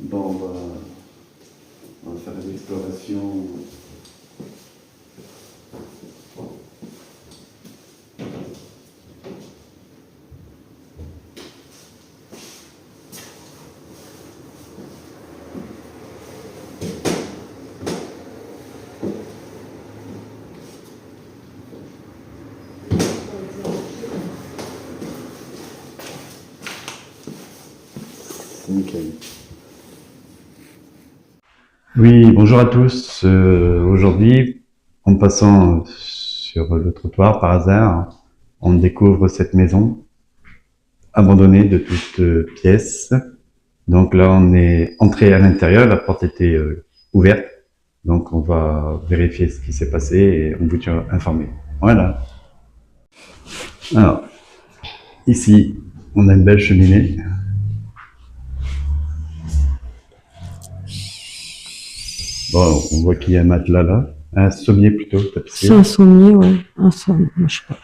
Bon, on va faire une exploration. Nickel. Oui, bonjour à tous. Aujourd'hui, en passant sur le trottoir par hasard, on découvre cette maison abandonnée de toutes pièces. Donc là, on est entré à l'intérieur, la porte était ouverte. Donc on va vérifier ce qui s'est passé et on vous tient informé. Voilà. Alors, ici, on a une belle cheminée. Bon, on voit qu'il y a un matelas là, un sommier plutôt, tapissier. C'est un sommier, ouais. Un sommier, moi je sais pas.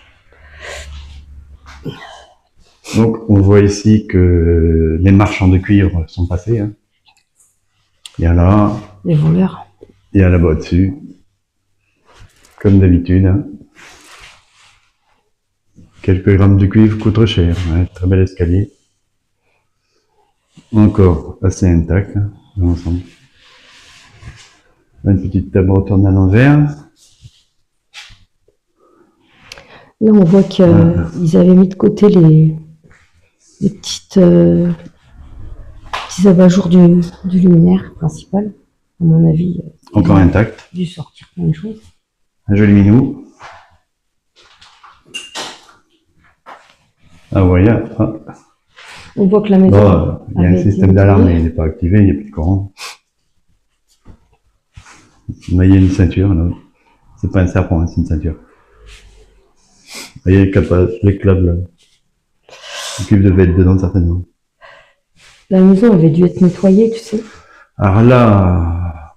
Donc on voit ici que les marchands de cuivre sont passés. Hein. Il y a là, Les voleurs. il y a là-bas dessus, comme d'habitude. Hein. Quelques grammes de cuivre coûtent cher, hein. Très bel escalier. Encore assez intact hein, dans l'ensemble. Une petite table retournée à l'envers. Là, on voit qu'ils avaient mis de côté les petits abat-jours du luminaire principal. À mon avis, Encore intact. Dû sortir plein de choses. Un joli minou. Ah, voyez. Ah. On voit que la maison. Bon, il y a un système d'alarme, mais il n'est pas activé, il n'y a plus de courant. Là, il y a une ceinture, là. C'est pas un serpent, hein, c'est une ceinture. Vous voyez les câbles, là. Le cuivre devait être dedans, certainement. La maison avait dû être nettoyée, tu sais. Alors là,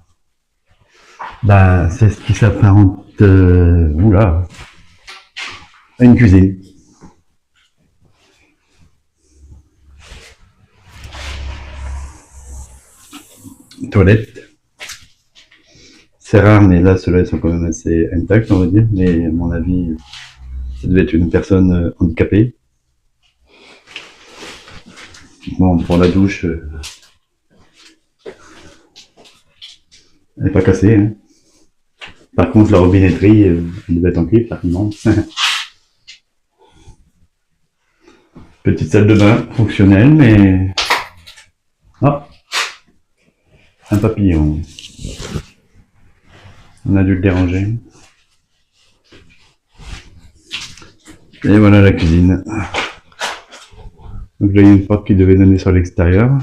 ben, c'est ce qui s'apparente, oula, à une cuisine. Toilette. C'est rare, mais là, ceux-là, ils sont quand même assez intacts, on va dire. Mais à mon avis, ça devait être une personne handicapée. Bon, pour la douche, elle n'est pas cassée. Hein. Par contre, la robinetterie, elle devait être en cuivre, certainement. Petite salle de bain fonctionnelle, mais... Ah, un papillon. On a dû le déranger. Et voilà la cuisine. Donc là, il y a une porte qui devait donner sur l'extérieur.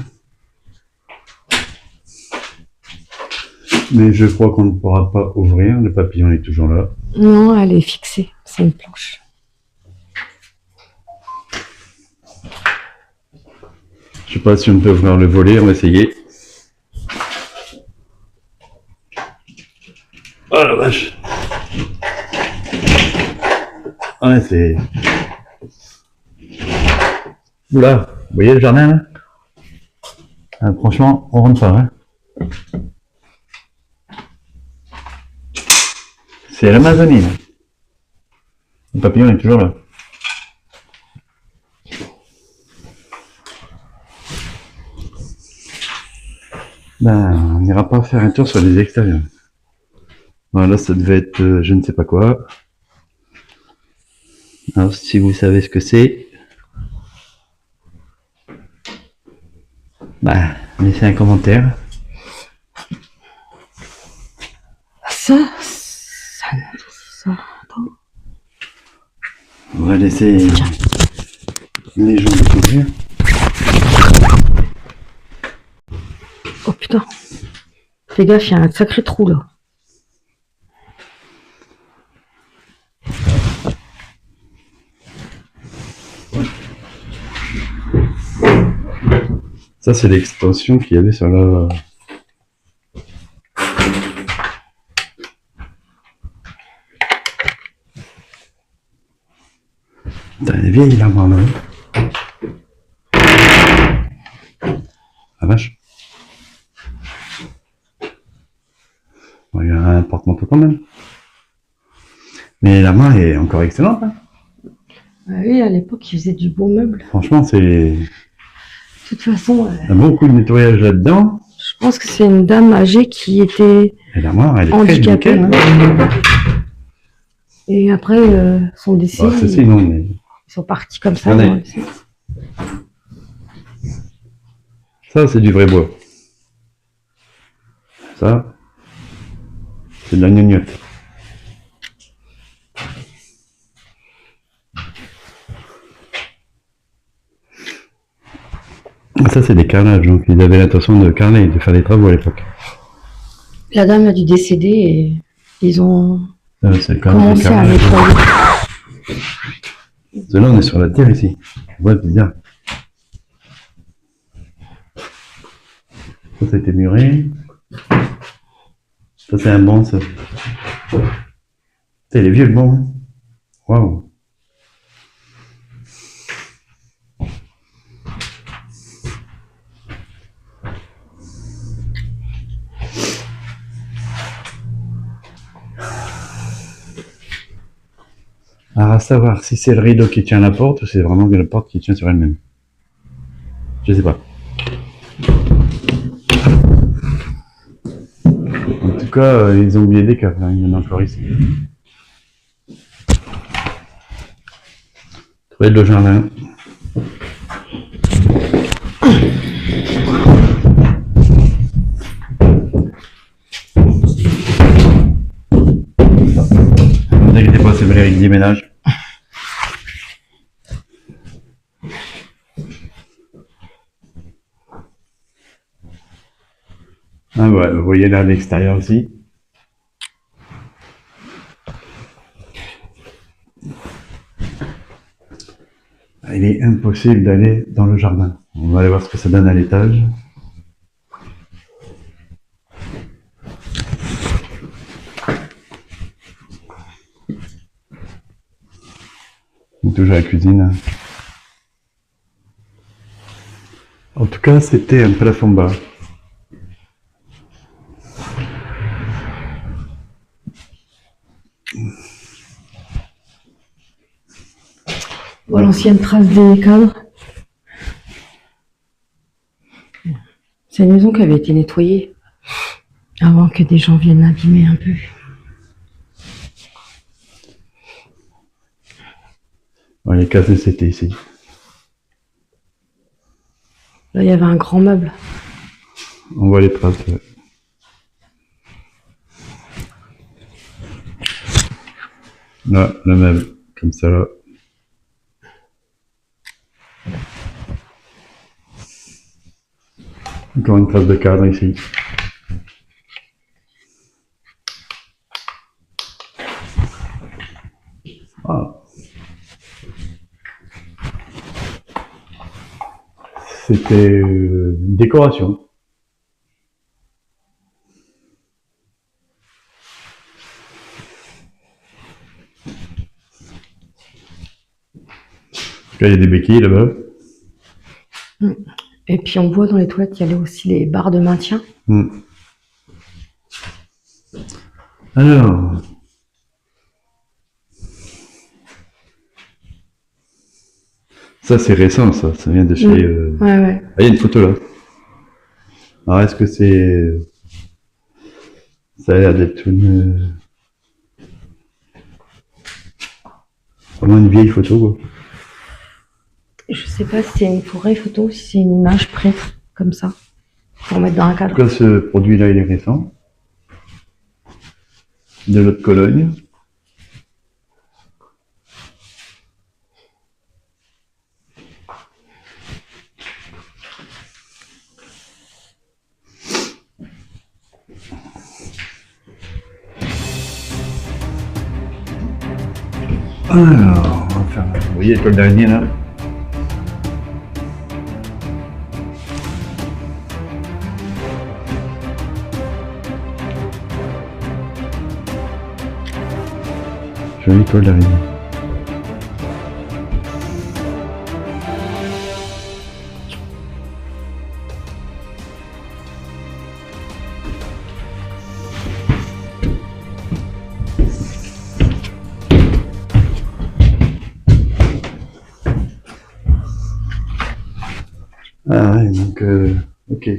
Mais je crois qu'on ne pourra pas ouvrir. Le papillon est toujours là. Non, elle est fixée. C'est une planche. Je sais pas si on peut ouvrir le volet. On va essayer. Oh la vache! Ouais, c'est... Oula! Vous voyez le jardin là? Ah, franchement, on rentre pas. Hein. C'est l'Amazonie. Là. Le papillon est toujours là. Ben, on n'ira pas faire un tour sur les extérieurs. Voilà, ça devait être je ne sais pas quoi. Alors, si vous savez ce que c'est, bah, laissez un commentaire. Ça. Attends. On va laisser les gens découvrir. Oh putain. Fais gaffe, il y a un sacré trou là. Ça, c'est l'extension qu'il y avait sur la... Putain, elle est vieille l'armoire là. La vache. Bon, il y a un porte-manteau quand même. Mais la main est encore excellente. Hein. Oui, à l'époque, ils faisaient du beau meuble. Franchement, c'est De toute façon, il y a beaucoup de nettoyage là-dedans. je pense que c'est une dame âgée qui était Et l'armoire, elle est handicapée. très nickel. Hein. Et après, son décès, Bon, ceci, non, mais... ils sont partis comme ça. Regardez. Ça, c'est du vrai bois. Ça, c'est de la gnognotte. Ça, c'est des carrelages. Donc, ils avaient l'intention de carreler, de faire des travaux à l'époque. La dame a dû décéder et ils ont C'est quand même des commencé à carrelages. nettoyer. Là, on est sur la terre ici. On voit bizarre. Ça, c'était muré. Ça, c'est un banc, ça. C'est les vieux le banc. Hein. Waouh. Alors, à savoir si c'est le rideau qui tient la porte ou c'est vraiment la porte qui tient sur elle-même. Je sais pas. En tout cas, ils ont oublié des caves. Hein. Il y en a encore ici. Toilette de jardin. Ne vous inquiétez pas, c'est Valérie qui déménage. Ah ouais, vous voyez là à l'extérieur aussi. Il est impossible d'aller dans le jardin. On va aller voir ce que ça donne à l'étage. Toujours la cuisine. En tout cas, c'était un plafond bas. Voilà l'ancienne trace des cadres. C'est une maison qui avait été nettoyée avant que des gens viennent l'abîmer un peu. Ouais, les cases c'était ici. Là, il y avait un grand meuble. On voit les traces. Ouais. Là, le meuble, comme ça là. Encore une trace de cadre ici. Ah. C'était une décoration. Là, il y a des béquilles là-bas. Et puis on voit dans les toilettes, il y avait aussi les barres de maintien. Alors, ça c'est récent, ça vient de chez... Ouais. Ah, il y a une photo là. Alors est-ce que c'est... Ça a l'air d'être une... Vraiment une vieille photo quoi. Je sais pas si c'est une vraie photo ou si c'est une image prête, comme ça, pour mettre dans un En cadre. tout cas, ce produit-là, il est récent. De l'eau de Cologne. Alors, on va faire... Vous voyez l'étoile d'araignée là? Jolie toile d'araignée. Ah ouais, donc ok.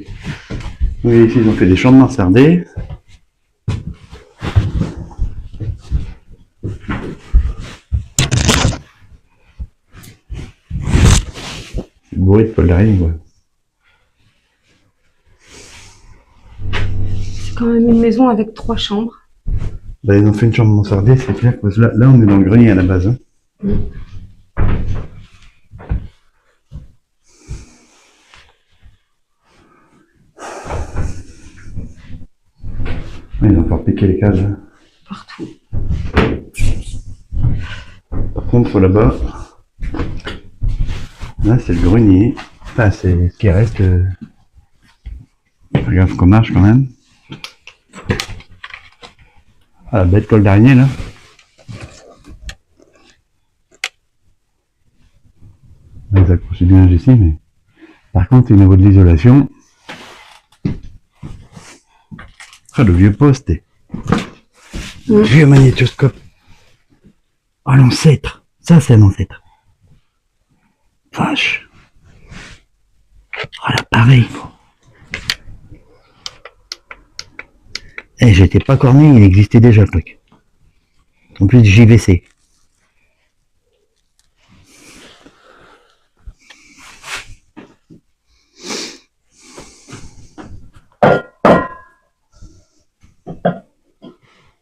Oui, ici ils ont fait des champs de mansardés. C'est bourré de poils d'araignée, quoi. C'est quand même une maison avec 3 chambres. Bah, ils ont fait une chambre mansardée, c'est clair, parce que là on est dans le grenier à la base. Hein. Ouais, ils ont encore piqué les cages. Partout. Par contre, là-bas, là c'est le grenier. Enfin, c'est ce qui reste. Regarde qu'on marche quand même. Ah, la bête poil d'araignée là. Là, ça accroche bien ici, mais par contre, au niveau de l'isolation. Ah, le vieux poste. Le vieux magnétoscope. Ah, l'ancêtre. Ça, c'est un ancêtre. Vache. Ah, l'appareil. Eh, j'étais pas corné, il existait déjà le truc. En plus, JVC.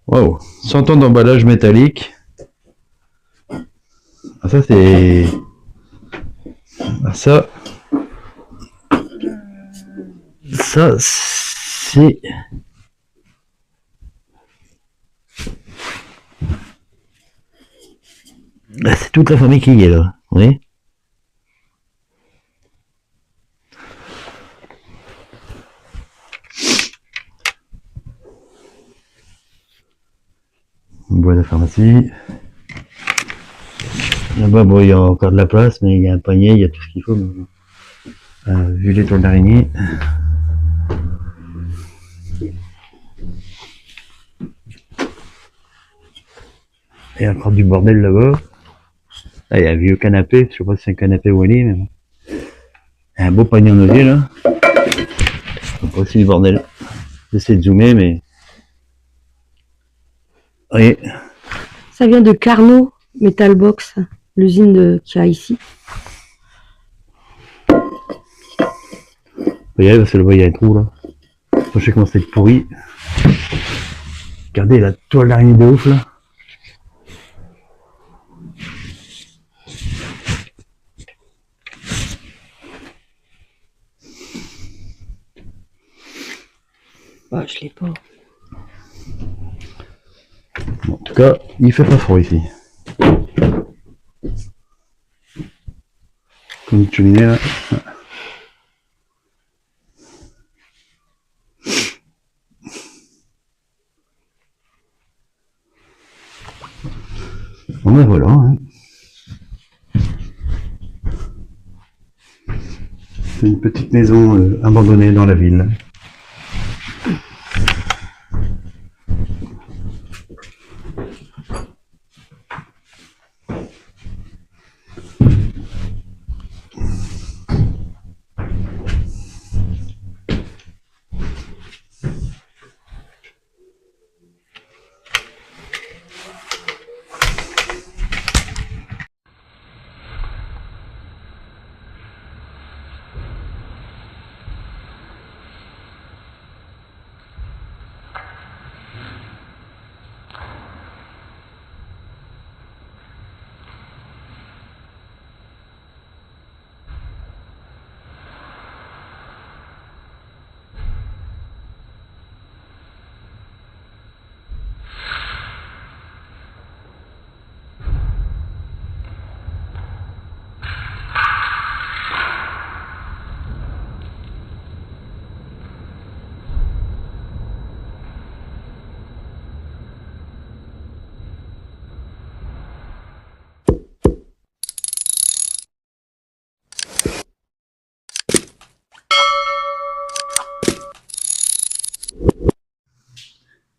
Waouh, 100 ans d'emballage métallique. Ah, ça c'est... Ah, ça c'est... Ah, c'est toute la famille qui y est là, vous voyez. Une boîte de pharmacie. Là-bas, bon, il y a encore de la place, mais il y a un panier, il y a tout ce qu'il faut. Mais... vu les toiles d'araignée. Il y a encore du bordel là-bas. Là, il y a un vieux canapé, je sais pas si c'est un canapé ou un lit, mais bon. Il y a un beau panier en osier là. Il y a aussi du bordel. J'essaie de zoomer, mais... Oui. Ça vient de Carnot Metal Box, l'usine qu'il y a ici. Faut y aller parce que là-bas il y a un trou là. Je sais comment c'est pourri. Regardez la toile d'araignée de ouf là. Bah, je l'ai pas. Bon, en tout cas, il fait pas froid ici. Comme une cheminée là. Bon ben voilà. Hein. C'est une petite maison abandonnée dans la ville.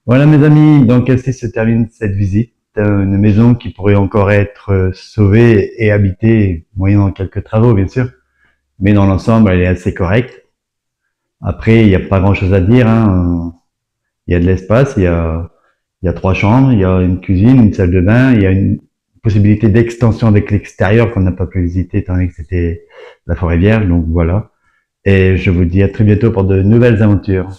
Voilà mes amis, donc ainsi se termine cette visite. Une maison qui pourrait encore être sauvée et habitée, moyennant quelques travaux bien sûr. mais dans l'ensemble, elle est assez correcte. Après, il n'y a pas grand-chose à dire, hein. Il y a de l'espace, il y a 3 chambres, il y a une cuisine, une salle de bain, il y a une possibilité d'extension avec l'extérieur qu'on n'a pas pu visiter étant donné que c'était la forêt vierge, donc voilà. Et je vous dis à très bientôt pour de nouvelles aventures.